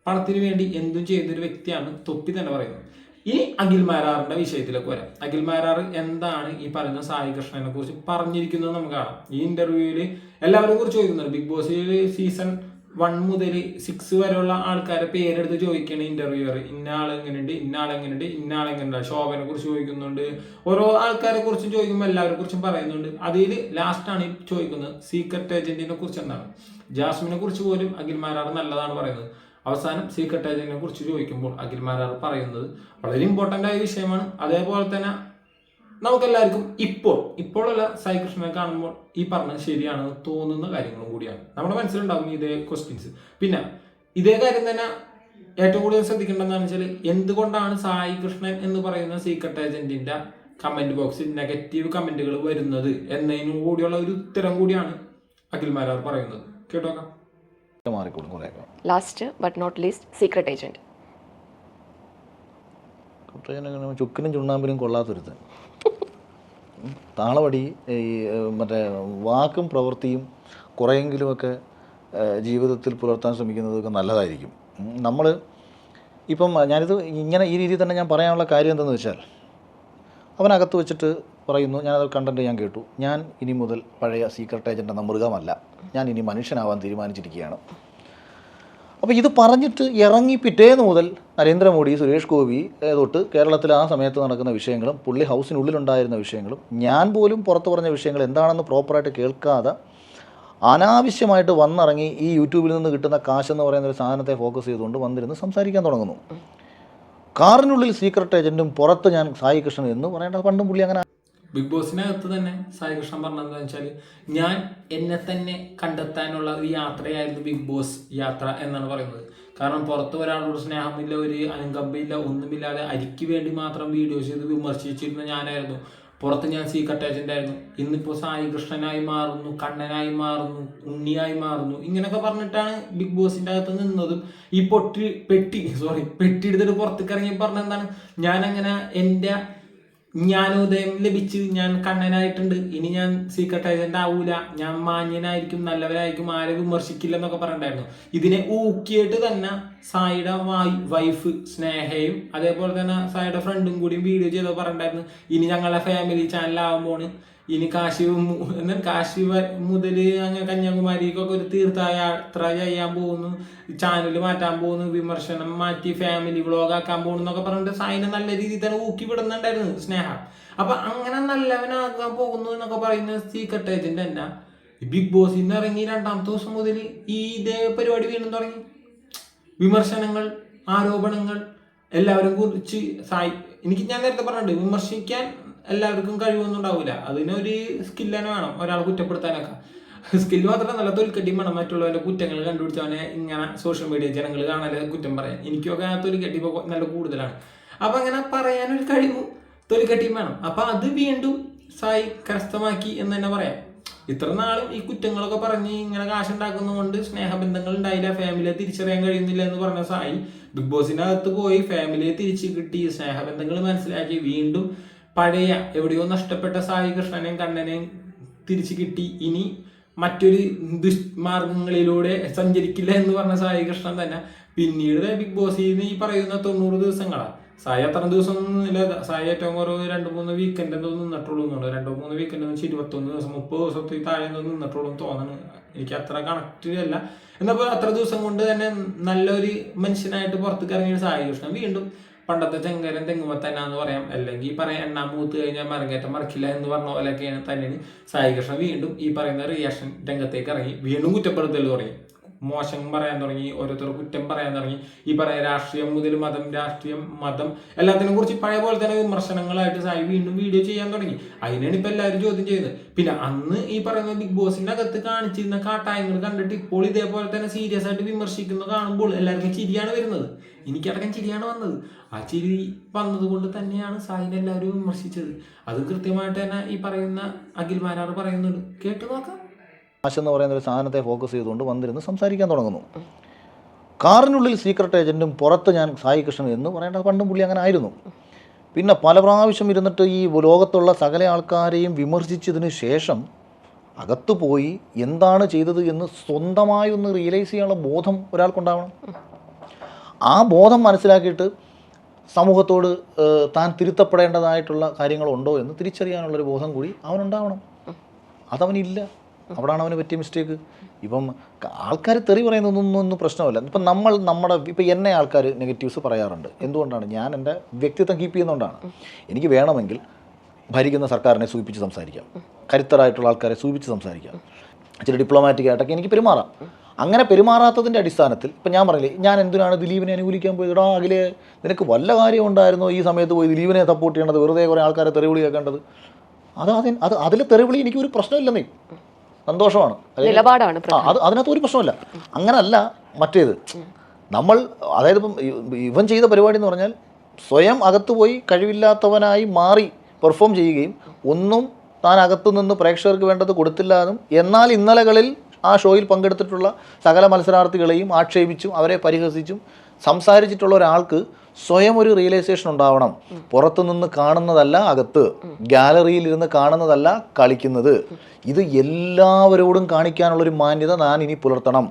പണത്തിന് വേണ്ടി എന്തും ചെയ്തൊരു വ്യക്തിയാണ് തൊപ്പി തന്നെ പറയുന്നത്. ഇനി അഖിൽ മാരാറിന്റെ വിഷയത്തിലേക്ക് വരാം. അഖിൽ മാരാർ എന്താണ് ഈ പറയുന്ന സായി കൃഷ്ണനെ കുറിച്ച് പറഞ്ഞിരിക്കുന്നത് നമുക്ക് കാണാം. ഈ ഇന്റർവ്യൂവിൽ എല്ലാവരും കുറിച്ച് ചോദിക്കുന്നുണ്ട്. ബിഗ് ബോസിൽ സീസൺ 1 മുതൽ 6 വരെയുള്ള ആൾക്കാരെ പേരെടുത്ത് ചോദിക്കുകയാണ് ഇന്റർവ്യൂവർ. ഇന്ന ആളെങ്ങനെയുണ്ട്, ഇന്ന ആളെങ്ങനെയുണ്ട്, ഇന്ന ആളെങ്ങനെയുണ്ട്, ശോഭനെ കുറിച്ച് ചോദിക്കുന്നുണ്ട്, ഓരോ ആൾക്കാരെ കുറിച്ചും ചോദിക്കുമ്പോൾ എല്ലാവരെ കുറിച്ചും പറയുന്നുണ്ട്. അതിൽ ലാസ്റ്റാണ് ഈ ചോദിക്കുന്നത് സീക്രട്ട് ഏജന്റിനെ കുറിച്ച് എന്താണ്. ജാസ്മിനെ കുറിച്ച് പോലും അഖിൽ മാരാർ നല്ലതാണ് പറയുന്നത്. അവസാനം സീക്രട്ട് ഏജന്റിനെ കുറിച്ച് ചോദിക്കുമ്പോൾ അഖിൽ മാരാർ പറയുന്നത് വളരെ ഇമ്പോർട്ടൻ്റ് ആയ വിഷയമാണ്. അതേപോലെ തന്നെ നമുക്കെല്ലാവർക്കും ഇപ്പോഴുള്ള സായി കൃഷ്ണനെ കാണുമ്പോൾ ഈ പറഞ്ഞത് ശരിയാണെന്ന് തോന്നുന്ന കാര്യങ്ങളും കൂടിയാണ്. നമ്മുടെ മനസ്സിലുണ്ടാകും ഇതേ ക്വസ്റ്റ്യൻസ്. പിന്നെ ഇതേ കാര്യം തന്നെ ഏറ്റവും കൂടുതൽ ശ്രദ്ധിക്കേണ്ടതെന്ന് വെച്ചാൽ എന്തുകൊണ്ടാണ് സായി കൃഷ്ണൻ എന്ന് പറയുന്ന സീക്രട്ട് ഏജന്റിന്റെ കമന്റ് ബോക്സിൽ നെഗറ്റീവ് കമന്റുകൾ വരുന്നത് എന്നതിനും കൂടിയുള്ള ഒരു ഉത്തരം കൂടിയാണ് അഖിൽ മാരാർ പറയുന്നത്. കേട്ടോക്കാം. Last but not least secret agent. ചുക്കിനും ചുണ്ണാമ്പിനും കൊള്ളാത്തൊരുത്തൻ. താളവടി ഈ മറ്റേ വാക്കും പ്രവൃത്തിയും കുറേയെങ്കിലുമൊക്കെ ജീവിതത്തിൽ പുലർത്താൻ ശ്രമിക്കുന്നതൊക്കെ നല്ലതായിരിക്കും. നമ്മൾ ഇപ്പം ഞാനിത് ഇങ്ങനെ ഈ രീതിയിൽ തന്നെ ഞാൻ പറയാനുള്ള കാര്യം എന്തെന്ന് വെച്ചാൽ, അവനകത്ത് വെച്ചിട്ട് പറയുന്നു, ഞാനത് കണ്ടന്റ് ഞാൻ കേട്ടു, ഞാൻ ഇനി മുതൽ പഴയ സീക്രട്ട് ഏജൻ്റ് എന്ന മൃഗമല്ല, ഞാൻ ഇനി മനുഷ്യനാവാൻ തീരുമാനിച്ചിരിക്കുകയാണ്. അപ്പോൾ ഇത് പറഞ്ഞിട്ട് ഇറങ്ങി പിറ്റേന്ന് മുതൽ നരേന്ദ്രമോദി, സുരേഷ് ഗോപി തൊട്ട് കേരളത്തിൽ ആ സമയത്ത് നടക്കുന്ന വിഷയങ്ങളും പുള്ളി ഹൗസിനുള്ളിലുണ്ടായിരുന്ന വിഷയങ്ങളും ഞാൻ പോലും പുറത്ത് പറഞ്ഞ വിഷയങ്ങൾ എന്താണെന്ന് പ്രോപ്പറായിട്ട് കേൾക്കാതെ അനാവശ്യമായിട്ട് വന്നിറങ്ങി ഈ യൂട്യൂബിൽ നിന്ന് കിട്ടുന്ന കാശെന്ന് പറയുന്ന ഒരു സാധനത്തെ ഫോക്കസ് ചെയ്തുകൊണ്ട് വന്നിരുന്ന് സംസാരിക്കാൻ തുടങ്ങുന്നു. കാറിനുള്ളിൽ സീക്രട്ട് ഏജൻറ്റും പുറത്ത് ഞാൻ സായി കൃഷ്ണൻ എന്ന് പറയേണ്ടത് പണ്ടും പുള്ളി അങ്ങനെ. ബിഗ് ബോസിനകത്ത് തന്നെ സായി കൃഷ്ണൻ പറഞ്ഞതെന്ന് വെച്ചാൽ ഞാൻ എന്നെ തന്നെ കണ്ടെത്താനുള്ള ഒരു യാത്രയായിരുന്നു ബിഗ് ബോസ് യാത്ര എന്നാണ് പറയുന്നത്. കാരണം പുറത്ത് ഒരാളോട് സ്നേഹമില്ല, ഒരു അനുകമ്പയില്ല, ഒന്നുമില്ലാതെ അരിക്ക് വേണ്ടി മാത്രം വീഡിയോസ് ചെയ്ത് വിമർശിച്ചിരുന്ന ഞാനായിരുന്നു. പുറത്ത് ഞാൻ സീക്രട്ട് ഏജന്റ് ആയിരുന്നു. ഇന്നിപ്പോൾ സായി കൃഷ്ണനായി മാറുന്നു, കണ്ണനായി മാറുന്നു, ഉണ്ണിയായി മാറുന്നു, ഇങ്ങനെയൊക്കെ പറഞ്ഞിട്ടാണ് ബിഗ് ബോസിൻ്റെ അകത്ത് നിന്നതും. ഈ പെട്ടി എടുത്തിട്ട് പുറത്തേക്ക് ഇറങ്ങി പറഞ്ഞെന്താണ്, ഞാനങ്ങനെ എൻ്റെ ജ്ഞാനോദയം ലഭിച്ച് ഞാൻ കണ്ണനായിട്ടുണ്ട്, ഇനി ഞാൻ സീക്രട്ട് ഏജന്റ് ആവൂല, ഞാൻ മാന്യനായിരിക്കും, നല്ലവരായിരിക്കും, ആരെ വിമർശിക്കില്ല എന്നൊക്കെ പറഞ്ഞിട്ടുണ്ടായിരുന്നു. ഇതിനെ ഊക്കിയിട്ട് തന്നെ സായിയുടെ വൈഫ് സ്നേഹയും അതേപോലെ തന്നെ സായിയുടെ ഫ്രണ്ടും കൂടി വീഡിയോ ചെയ്തോ പറഞ്ഞിട്ടുണ്ടായിരുന്നു, ഇനി ഞങ്ങളുടെ ഫാമിലി ചാനലാകുമ്പോൾ ഇനി കാശി മുതൽ അങ്ങനെ കന്യാകുമാരിക്കൊക്കെ ഒരു തീർത്ഥയാത്ര ചെയ്യാൻ പോകുന്നു, ചാനൽ മാറ്റാൻ പോകുന്നു, വിമർശനം മാറ്റി ഫാമിലി വ്ളോഗ് ആക്കാൻ പോകുന്നു എന്നൊക്കെ പറഞ്ഞിട്ട് സായിനെ നല്ല രീതിയിൽ തന്നെ ഊക്കി വിടുന്നുണ്ടായിരുന്നു സ്നേഹ. അപ്പൊ അങ്ങനെ നല്ലവനാകാൻ പോകുന്നു എന്നൊക്കെ പറയുന്ന സീക്രട്ട് ഏജന്റ് തന്നെ ബിഗ് ബോസിൽ നിന്ന് ഇറങ്ങി 2ാമത്തെ ദിവസം മുതൽ ഈ ഇതേ പരിപാടി വീണ്ടും തുടങ്ങി. വിമർശനങ്ങൾ, ആരോപണങ്ങൾ എല്ലാവരും കുറിച്ച് സായി, ഞാൻ നേരത്തെ പറഞ്ഞിട്ടുണ്ട്, വിമർശിക്കാൻ എല്ലാവർക്കും കഴിവൊന്നും ഉണ്ടാവില്ല, അതിനൊരു സ്കില്ല് തന്നെ വേണം ഒരാൾ കുറ്റപ്പെടുത്താനൊക്കെ. സ്കില്ല് മാത്രമല്ല, നല്ല തൊലിക്കട്ടിയും വേണം മറ്റുള്ളവരുടെ കുറ്റങ്ങൾ കണ്ടുപിടിച്ചവനെ ഇങ്ങനെ സോഷ്യൽ മീഡിയ ജനങ്ങൾ കാണാതെ കുറ്റം പറയാൻ. എനിക്കൊക്കെ ആ തൊലിക്കട്ടി ഇപ്പോൾ നല്ല കൂടുതലാണ്. അപ്പം അങ്ങനെ പറയാനൊരു കഴിവ് തൊലിക്കട്ടിയും വേണം. അപ്പൊ അത് വീണ്ടും സായി കരസ്ഥമാക്കി എന്ന് തന്നെ പറയാം. ഇത്ര നാളും ഈ കുറ്റങ്ങളൊക്കെ പറഞ്ഞ് ഇങ്ങനെ കാശുണ്ടാക്കുന്നതുകൊണ്ട് സ്നേഹബന്ധങ്ങൾ ഉണ്ടായില്ല, ഫാമിലിയെ തിരിച്ചറിയാൻ കഴിയുന്നില്ല എന്ന് പറഞ്ഞ സായി ബിഗ് ബോസിനകത്ത് പോയി ഫാമിലിയെ തിരിച്ച് കിട്ടി, സ്നേഹബന്ധങ്ങൾ മനസ്സിലാക്കി, വീണ്ടും പഴയ എവിടെയോ നഷ്ടപ്പെട്ട സായി കൃഷ്ണനെയും കണ്ണനെയും തിരിച്ചു കിട്ടി. ഇനി മറ്റൊരു ദുഷ്മാർഗങ്ങളിലൂടെ സഞ്ചരിക്കില്ല എന്ന് പറഞ്ഞ സായി കൃഷ്ണൻ തന്നെ പിന്നീട് ബിഗ് ബോസിൽ നിന്ന് ഈ പറയുന്ന 90 ദിവസങ്ങളാണ്. സായി അത്ര ദിവസം ഒന്നുമില്ല. സായി ഏറ്റവും കുറവ് 2-3 വീക്കെൻഡ് എന്തോ നിന്നിട്ടുള്ളൂ എന്നുള്ളൂ. 2-3 വീക്കെൻഡ് എന്ന് വെച്ചാൽ 21 ദിവസം 30 ദിവസത്തിൽ താഴെ എന്തോ നിന്നിട്ടുള്ളൂ എന്ന് തോന്നുന്നു. എനിക്ക് അത്ര കണക്ട് അല്ല. എന്നപ്പോൾ അത്ര ദിവസം കൊണ്ട് തന്നെ നല്ലൊരു മനുഷ്യനായിട്ട് പുറത്തേക്ക് ഇറങ്ങിയ സായി കൃഷ്ണൻ വീണ്ടും പണ്ടത്തെ ചെങ്കരൻ തെങ്ങുമ്പോൾ തന്നെ എന്ന് പറയാം, അല്ലെങ്കിൽ പറയാം എണ്ണ മൂത്ത് കഴിഞ്ഞാൽ മരങ്ങേറ്റം മറക്കില്ല എന്ന് പറഞ്ഞ പോലെയൊക്കെയാണ് തന്നെയാണ് സായി കൃഷ്ണൻ വീണ്ടും ഈ പറയുന്ന റിയാക്ഷൻ രംഗത്തേക്ക് ഇറങ്ങി വീണ്ടും കുറ്റപ്പെടുത്തൽ തുടങ്ങി, മോശം പറയാൻ തുടങ്ങി, ഓരോരുത്തർ കുറ്റം പറയാൻ തുടങ്ങി. ഈ പറയാം രാഷ്ട്രീയം മുതൽ മതം, രാഷ്ട്രീയം മതം എല്ലാത്തിനെ കുറിച്ച് പഴയ പോലെ തന്നെ വിമർശനങ്ങളായിട്ട് സായി വീണ്ടും വീഡിയോ ചെയ്യാൻ തുടങ്ങി. അതിനാണ് ഇപ്പൊ എല്ലാവരും ചോദ്യം ചെയ്യുന്നത്. പിന്നെ അന്ന് ഈ പറയുന്ന ബിഗ് ബോസിന്റെ അകത്ത് കാണിച്ചിരുന്ന കാട്ടായങ്ങൾ കണ്ടിട്ട് ഇപ്പോൾ ഇതേപോലെ തന്നെ സീരിയസ് ആയിട്ട് വിമർശിക്കുന്നത് കാണുമ്പോൾ എല്ലാവർക്കും ചിരിയാണ് വരുന്നത്. എനിക്കടക്കം ചിരിയാണ് വന്നത്. ആ ചിരി വന്നത് കൊണ്ട് തന്നെയാണ് സായിനെ എല്ലാവരും വിമർശിച്ചത്. അത് കൃത്യമായിട്ട് തന്നെ ഈ പറയുന്ന അഖിൽ മാരാർ പറയുന്നുണ്ട്, കേട്ടു നോക്കാം. എന്ന് പറയുന്ന ഒരു സാധനത്തെ ഫോക്കസ് ചെയ്തുകൊണ്ട് വന്നിരുന്ന് സംസാരിക്കാൻ തുടങ്ങുന്നു. കാറിനുള്ളിൽ സീക്രട്ട് ഏജൻറ്റും പുറത്ത് ഞാൻ സായി കൃഷ്ണൻ എന്ന് പറയേണ്ടത് പണ്ടും പുള്ളി അങ്ങനെ ആയിരുന്നു. പിന്നെ പല പ്രാവശ്യം ഇരുന്നിട്ട് ഈ ലോകത്തുള്ള സകല ആൾക്കാരെയും വിമർശിച്ചതിന് ശേഷം അകത്ത് പോയി എന്താണ് ചെയ്തത് എന്ന് സ്വന്തമായി ഒന്ന് റിയലൈസ് ചെയ്യാനുള്ള ബോധം ഒരാൾക്കുണ്ടാവണം. ആ ബോധം മനസ്സിലാക്കിയിട്ട് സമൂഹത്തോട് താൻ തിരുത്തപ്പെടേണ്ടതായിട്ടുള്ള കാര്യങ്ങളുണ്ടോ എന്ന് തിരിച്ചറിയാനുള്ളൊരു ബോധം കൂടി അവനുണ്ടാവണം. അതവനില്ല. അവിടെയാണ് അവന് പറ്റിയ മിസ്റ്റേക്ക്. ഇപ്പം ആൾക്കാർ തെറി പറയുന്നതൊന്നും പ്രശ്നമല്ല. ഇപ്പം ഇപ്പം എന്നെ ആൾക്കാർ നെഗറ്റീവ്സ് പറയാറുണ്ട്. എന്തുകൊണ്ടാണ്? ഞാൻ എൻ്റെ വ്യക്തിത്വം കീപ്പ് ചെയ്യുന്നതുകൊണ്ടാണ്. എനിക്ക് വേണമെങ്കിൽ ഭരിക്കുന്ന സർക്കാരിനെ സൂചിപ്പിച്ച് സംസാരിക്കാം, കരുത്തരായിട്ടുള്ള ആൾക്കാരെ സൂചിപ്പിച്ച് സംസാരിക്കാം, ഇച്ചിരി ഡിപ്ലോമാറ്റിക് ആയിട്ടൊക്കെ എനിക്ക് പെരുമാറാം. അങ്ങനെ പെരുമാറാത്തതിൻ്റെ അടിസ്ഥാനത്തിൽ ഇപ്പം ഞാൻ പറഞ്ഞില്ലേ, ഞാൻ എന്തിനാണ് ദിലീപിനെ അനുകൂലിക്കാൻ പോയത്? ഇടാ അഖിലേ, നിനക്ക് വല്ല കാര്യം ഉണ്ടായിരുന്നോ ഈ സമയത്ത് പോയി ദിലീപിനെ സപ്പോർട്ട് ചെയ്യേണ്ടത്, വെറുതെ കുറേ ആൾക്കാരെ തെറിവിളി കേൾക്കേണ്ടത്? അതിൽ തെറിവിളി എനിക്കൊരു പ്രശ്നമില്ലെന്നേ, സന്തോഷമാണ്. അതിനകത്ത് ഒരു പ്രശ്നമില്ല. അങ്ങനല്ല മറ്റേത്. അതായത് ഇപ്പം ഇവൻ ചെയ്ത പരിപാടി എന്ന് പറഞ്ഞാൽ സ്വയം അകത്ത് പോയി കഴിവില്ലാത്തവനായി മാറി പെർഫോം ചെയ്യുകയും ഒന്നും താൻ അകത്തു നിന്ന് പ്രേക്ഷകർക്ക് വേണ്ടത് കൊടുത്തില്ല എന്നും, എന്നാൽ ഇന്നലകളിൽ ആ ഷോയിൽ പങ്കെടുത്തിട്ടുള്ള സകല മത്സരാർത്ഥികളെയും ആക്ഷേപിച്ചും അവരെ പരിഹസിച്ചും സംസാരിച്ചിട്ടുള്ള ഒരാൾക്ക് സ്വയം ഒരു റിയലൈസേഷൻ ഉണ്ടാവണം. പുറത്തുനിന്ന് കാണുന്നതല്ല അകത്ത്, ഗാലറിയിൽ ഇരുന്ന് കാണുന്നതല്ല കളിക്കുന്നത്. ഇത് എല്ലാവരോടും കാണിക്കാനുള്ളൊരു മാന്യത ഞാൻ ഇനി പുലർത്തണം.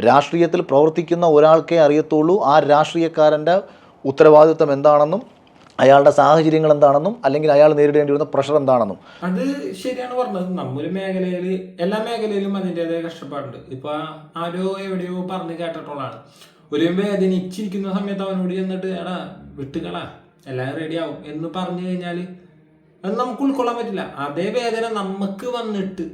രാഷ്ട്രീയത്തിൽ പ്രവർത്തിക്കുന്ന ഒരാൾക്കേ അറിയത്തുള്ളൂ ആ രാഷ്ട്രീയക്കാരൻ്റെ ഉത്തരവാദിത്വം എന്താണെന്നും അയാളുടെ സാഹചര്യങ്ങൾ എന്താണെന്നും അല്ലെങ്കിൽ അയാൾ നേരിടേണ്ടി വരുന്ന പ്രഷർ എന്താണെന്നും. അത് ശരിയാണ് പറഞ്ഞത്. നമ്മുടെ മേഖലയിൽ എല്ലാ മേഖലയിലും അതിൻ്റെതായ കഷ്ടപ്പാടുണ്ട്. ഇപ്പൊ ആരോ എവിടെയോ പറഞ്ഞു കേട്ടിട്ടുള്ളതാണ്, ഒരു വേദനിച്ചിരിക്കുന്ന സമയത്ത് അവനോട് ചെന്നിട്ട് എടാ വിട്ടുകളാ എല്ലാം റെഡിയാവും എന്ന് പറഞ്ഞു കഴിഞ്ഞാൽ അത് നമുക്ക് ഉൾക്കൊള്ളാൻ പറ്റില്ല. അതേ വേദന നമുക്ക് വന്നിട്ട്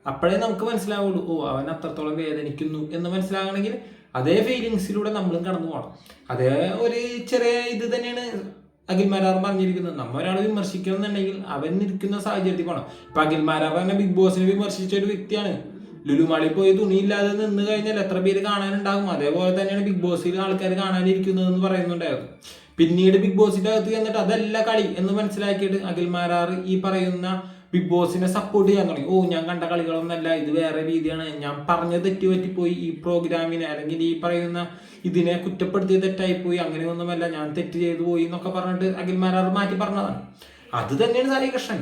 അപ്പോഴേ നമുക്ക് മനസ്സിലാവുള്ളൂ, ഓ അവൻ അത്രത്തോളം വേദനിക്കുന്നു എന്ന് മനസ്സിലാകണമെങ്കിൽ അതേ ഫീലിങ്സിലൂടെ നമ്മളും കടന്നു പോകണം. അതേ ഒരു ചെറിയ ഇത് തന്നെയാണ് അഖിൽ മാരാർ പറഞ്ഞിരിക്കുന്നത്. നമ്മ ഒരാൾ വിമർശിക്കണം എന്നുണ്ടെങ്കിൽ അവൻ ഇരിക്കുന്ന സാഹചര്യത്തിൽ പോകണം. ഇപ്പൊ അഖിൽ മാരാർ തന്നെ ബിഗ് ബോസിനെ വിമർശിച്ച ഒരു വ്യക്തിയാണ്. ലുലുമാളിൽ പോയി തുണിയില്ലാതെ നിന്ന് കഴിഞ്ഞാൽ എത്ര പേര് കാണാനുണ്ടാകും. അതേപോലെ തന്നെയാണ് ബിഗ് ബോസിൽ ആൾക്കാർ കാണാനിരിക്കുന്നതെന്ന് പറയുന്നുണ്ടായിരുന്നു. പിന്നീട് ബിഗ് ബോസിന്റെ അകത്ത് ചെന്നിട്ട് അതല്ല കളി എന്ന് മനസ്സിലാക്കിയിട്ട് അഖിൽ മാരാർ ഈ പറയുന്ന ബിഗ് ബോസിനെ സപ്പോർട്ട് ചെയ്യാൻ തുടങ്ങി. ഓ ഞാൻ കണ്ട കളികളൊന്നല്ല, ഇത് വേറെ രീതിയാണ്, ഞാൻ പറഞ്ഞ തെറ്റുപറ്റിപ്പോയി, ഈ പ്രോഗ്രാമിനെ അല്ലെങ്കിൽ ഈ പറയുന്ന ഇതിനെ കുറ്റപ്പെടുത്തിയ തെറ്റായിപ്പോയി, അങ്ങനെയൊന്നുമല്ല, ഞാൻ തെറ്റ് ചെയ്തു പോയി എന്നൊക്കെ പറഞ്ഞിട്ട് അഖിൽ മാരാർ മാറ്റി പറഞ്ഞതാണ്. അത് തന്നെയാണ് സായി കൃഷ്ണൻ.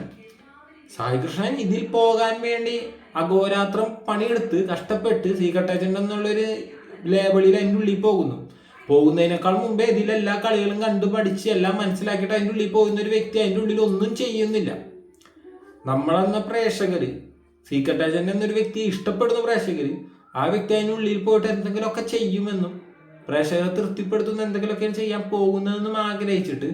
സായി കൃഷ്ണൻ ഇതിൽ പോകാൻ വേണ്ടി അഹോരാത്രം പണിയെടുത്ത് കഷ്ടപ്പെട്ട് സീക്രട്ട് ഏജന്റ് എന്നുള്ളൊരു ലേബിളിൽ അതിൻ്റെ ഉള്ളിൽ പോകുന്നതിനേക്കാൾ മുമ്പേ ഇതിലെല്ലാ കളികളും കണ്ടു പഠിച്ച് എല്ലാം മനസ്സിലാക്കിയിട്ട് അതിൻ്റെ ഉള്ളിൽ പോകുന്ന ഒരു വ്യക്തി അതിൻ്റെ ഉള്ളിൽ ഒന്നും ചെയ്യുന്നില്ല. നമ്മളെന്ന പ്രേക്ഷകർ സീക്രട്ട് ഏജന്റ് എന്നൊരു വ്യക്തിയെ ഇഷ്ടപ്പെടുന്ന പ്രേക്ഷകർ ആ വ്യക്തി അതിൻ്റെ ഉള്ളിൽ പോയിട്ട് എന്തെങ്കിലുമൊക്കെ ചെയ്യുമെന്നും പ്രേക്ഷകരെ തൃപ്തിപ്പെടുത്തുന്ന എന്തെങ്കിലുമൊക്കെയാണ് ചെയ്യാൻ പോകുന്നതെന്നും ആഗ്രഹിച്ചിട്ട്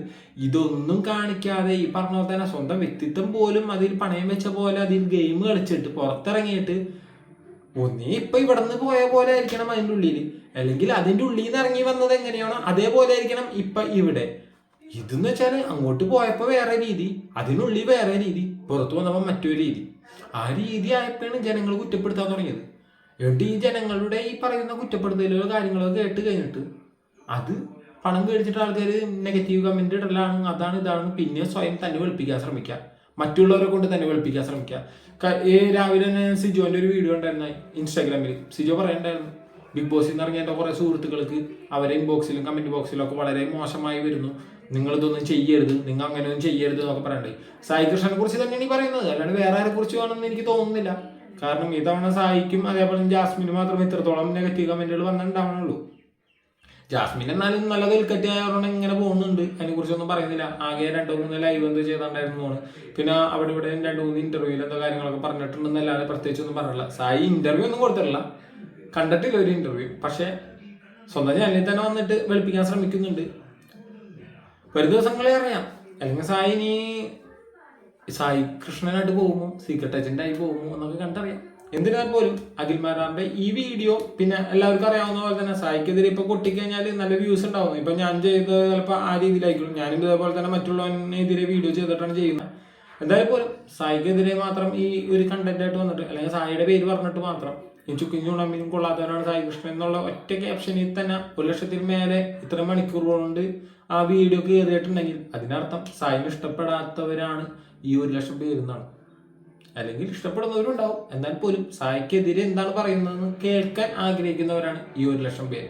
ഇതൊന്നും കാണിക്കാതെ ഈ പറഞ്ഞ പോലെ തന്നെ സ്വന്തം വ്യക്തിത്വം പോലും അതിൽ പണയം വെച്ച പോലെ അതിൽ ഗെയിം കളിച്ചിട്ട് പുറത്തിറങ്ങിയിട്ട് ഒന്നേ ഇപ്പൊ ഇവിടെ നിന്ന് പോയ പോലെ ആയിരിക്കണം അതിൻ്റെ ഉള്ളിൽ, അല്ലെങ്കിൽ അതിൻ്റെ ഉള്ളിൽ നിന്ന് ഇറങ്ങി വന്നത് എങ്ങനെയാണോ അതേപോലെ ആയിരിക്കണം ഇപ്പൊ ഇവിടെ. ഇതെന്ന് വെച്ചാൽ അങ്ങോട്ട് പോയപ്പോൾ വേറെ രീതി, അതിനുള്ളിൽ വേറെ രീതി, പുറത്തു വന്നപ്പോൾ മറ്റൊരു രീതി. ആ രീതി ആയപ്പോഴാണ് ജനങ്ങൾ കുറ്റപ്പെടുത്താൻ തുടങ്ങിയത്. എന്നിട്ട് ഈ ജനങ്ങളുടെ ഈ പറയുന്ന കുറ്റപ്പെടുത്തലുകൾ കാര്യങ്ങളൊക്കെ കേട്ട് കഴിഞ്ഞിട്ട് അത് പണം മേടിച്ചിട്ട് ആൾക്കാർ നെഗറ്റീവ് കമന്റ് ഇടലാണ്, അതാണ് ഇതാണ്. പിന്നെ സ്വയം തന്നെ വെളുപ്പിക്കാൻ ശ്രമിക്കുക, മറ്റുള്ളവരെ കൊണ്ട് തന്നെ വെളുപ്പിക്കാൻ ശ്രമിക്കുക. രാവിലെ തന്നെ സിജോന്റെ ഒരു വീഡിയോ ഉണ്ടായിരുന്നു ഇൻസ്റ്റാഗ്രാമിൽ. സിജോ പറയണ്ടായിരുന്നു ബിഗ് ബോസിൽ നിന്ന് ഇറങ്ങിയ എൻ്റെ കുറേ സുഹൃത്തുക്കൾക്ക് അവരെ ഇൻബോക്സിലും കമന്റ് ബോക്സിലും ഒക്കെ വളരെ മോശമായി വരുന്നു, നിങ്ങളിതൊന്നും ചെയ്യരുത്, നിങ്ങൾ അങ്ങനെയൊന്നും ചെയ്യരുത് എന്നൊക്കെ പറയണ്ടേ. സായി കൃഷ്ണനെ കുറിച്ച് തന്നെയാണ് ഈ പറയുന്നത്, അല്ലാണ്ട് വേറെ ആരെ കുറിച്ച് വേണമെന്ന് എനിക്ക് തോന്നുന്നില്ല. കാരണം ഇത്തവണ സായിക്കും അതേപോലെ ജാസ്മിന് മാത്രമേ ഇത്രത്തോളം നെഗറ്റീവ് കമന്റുകൾ വന്നിട്ടുണ്ടാവുന്നുള്ളൂ. ജാസ്മിൻ എന്നാലും നല്ല കൽക്കറ്റിയായതുകൊണ്ട് ഇങ്ങനെ പോകുന്നുണ്ട്, അതിനെ കുറിച്ചൊന്നും പറയുന്നില്ല. ആകെ 2-3 ലൈവ് എന്തോ ചെയ്തിട്ടുണ്ടായിരുന്നു. പിന്നെ അവിടെ ഇവിടെ 2-3 ഇന്റർവ്യൂവിൽ എന്തോ കാര്യങ്ങളൊക്കെ പറഞ്ഞിട്ടുണ്ടെന്നല്ലാതെ പ്രത്യേകിച്ചൊന്നും പറഞ്ഞില്ല. സായി ഇന്റർവ്യൂ ഒന്നും കൊടുത്തിട്ടില്ല, കണ്ടിട്ടില്ല ഒരു ഇന്റർവ്യൂ. പക്ഷെ സ്വന്തം ചാനലിൽ തന്നെ വന്നിട്ട് വെളുപ്പിക്കാൻ ശ്രമിക്കുന്നുണ്ട്. ഒരു ദിവസങ്ങളെ അറിയാം, അല്ലെങ്കിൽ സായി കൃഷ്ണനായിട്ട് പോകുമോ, സീക്രട്ട് ഏജന്റായി പോകുമോ എന്നൊക്കെ കണ്ടറിയാം. എന്തിനാൽ പോലും അഖിൽമാരാറിന്റെ ഈ വീഡിയോ പിന്നെ എല്ലാവർക്കും അറിയാവുന്ന പോലെ തന്നെ സായിക്കെതിരെ ഇപ്പൊ പൊട്ടിക്കഴിഞ്ഞാൽ നല്ല വ്യൂസ് ഉണ്ടാവുന്നു. ഇപ്പൊ ഞാൻ ചെയ്ത് ചിലപ്പോൾ ആ രീതിയിലായിരിക്കും, ഞാനും ഇതേപോലെ തന്നെ മറ്റുള്ളവനെതിരെ വീഡിയോ ചെയ്തിട്ടാണ് ചെയ്യുന്നത്. എന്തായാലും പോലും സായിക്കെതിരെ മാത്രം ഈ ഒരു കണ്ടന്റ് ആയിട്ട് വന്നിട്ട്, അല്ലെങ്കിൽ സായിയുടെ പേര് പറഞ്ഞിട്ട് മാത്രം ഈ ചുക്കും ചൂണമ്മിനും കൊള്ളാത്തവനാണ് സായി കൃഷ്ണൻ എന്നുള്ള ഒറ്റ ക്യാപ്ഷനിൽ തന്നെ 1,00,000 മേലെ ഇത്ര മണിക്കൂർ കൊണ്ട് ആ വീഡിയോ കയറിയിട്ടുണ്ടെങ്കിൽ അതിനർത്ഥം സായിനെ ഇഷ്ടപ്പെടാത്തവരാണ് ഈ 1,00,000 പേരെന്നാണ്. അല്ലെങ്കിൽ ഇഷ്ടപ്പെടുന്നവരുണ്ടാവും, എന്നാൽ പോലും സായിക്കെതിരെ എന്താണ് പറയുന്നതെന്ന് കേൾക്കാൻ ആഗ്രഹിക്കുന്നവരാണ് ഈ 1,00,000 പേര്.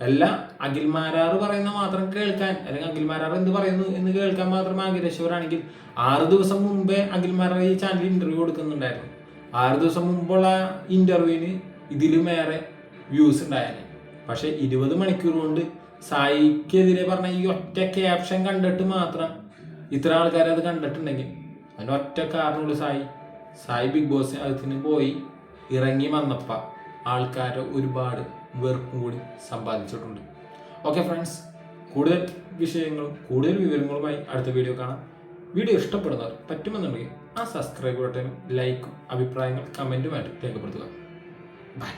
എല്ലാം അഖിൽമാരാറ് പറയുന്ന മാത്രം കേൾക്കാൻ, അല്ലെങ്കിൽ അഖിൽമാരാറ് എന്ത് പറയുന്നു എന്ന് കേൾക്കാൻ മാത്രം ആഗ്രഹിച്ചവരാണെങ്കിൽ 6 ദിവസം മുമ്പേ അഖിൽമാരാർ ഈ ചാനലിൽ ഇന്റർവ്യൂ കൊടുക്കുന്നുണ്ടായിരുന്നു. 6 ദിവസം മുമ്പുള്ള ഇന്റർവ്യൂവിന് ഇതിലുമേറെ വ്യൂസ് ഉണ്ടായാലേ. പക്ഷെ 20 മണിക്കൂർ കൊണ്ട് സായിക്കെതിരെ പറഞ്ഞ ഈ ഒറ്റ ക്യാപ്ഷൻ കണ്ടിട്ട് മാത്രം ഇത്ര ആൾക്കാർ അത് കണ്ടിട്ടുണ്ടെങ്കിൽ അതിന് ഒറ്റ കാരണമുള്ളൂ സായി ബിഗ് ബോസ് അതിന് പോയി ഇറങ്ങി വന്നപ്പോൾ ആൾക്കാരെ ഒരുപാട് വെറുപ്പും കൂടി സമ്പാദിച്ചിട്ടുണ്ട്. ഓക്കെ ഫ്രണ്ട്സ്, കൂടുതൽ വിഷയങ്ങളും കൂടുതൽ വിവരങ്ങളുമായി അടുത്ത വീഡിയോ കാണാം. വീഡിയോ ഇഷ്ടപ്പെടുന്നവർ പറ്റുമെന്നുണ്ടെങ്കിൽ ആ സബ്സ്ക്രൈബ് ബട്ടനും ലൈക്കും അഭിപ്രായങ്ങൾ കമൻറ്റുമായിട്ട് രേഖപ്പെടുത്തുക. ബൈ.